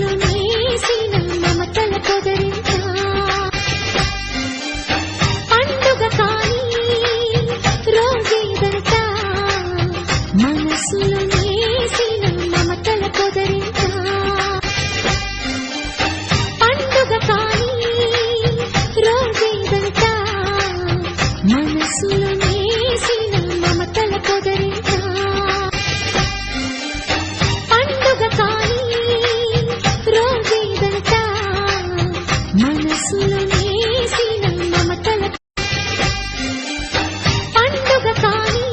మనసులో నేసిన మమతల పొదరింత పండుగ కాని రోజేదంట మనసులో నేసిన మమతల పొదరింత పండుగ కాని రోజేదంట మనసులో నేసిన మమతల పొదరింత పండుగ కాని రోజేదంట మనసులో నేసిన మమతల పండుగ కాని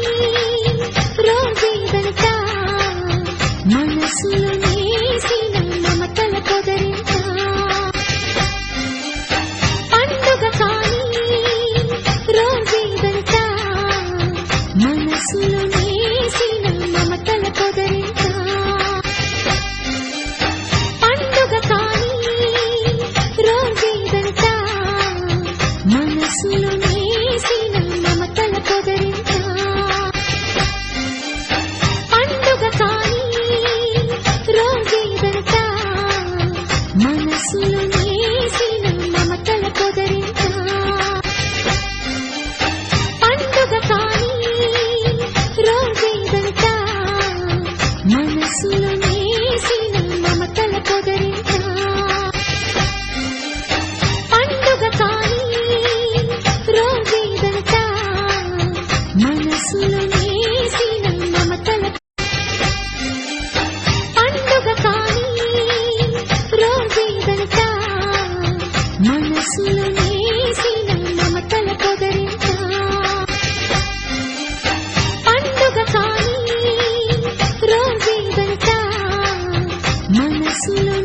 రోజేదంట మనసులో నేసిన మమతల పొదరింత పండుగ కాని రోజేదంట మనసులో నేసిన మమతల పొదరింత పండుగ కాని రోజేదంట మనసులో నేసిన మమతల పొదరింత పండుగ కాని రోజేదంట మనసులో నేసిన మమతల పొదరింత పండుగ కాని రోజేదంట మనసులో నేసిన మమతల పొదరింత పండుగ కాని రోజేదంట మనసులో నేసిన మమతల పండుగ కాని రోజేదంట మనసులో నేసిన మమతల పొదరింత పండుగ కాని రోజేదంట మనసులో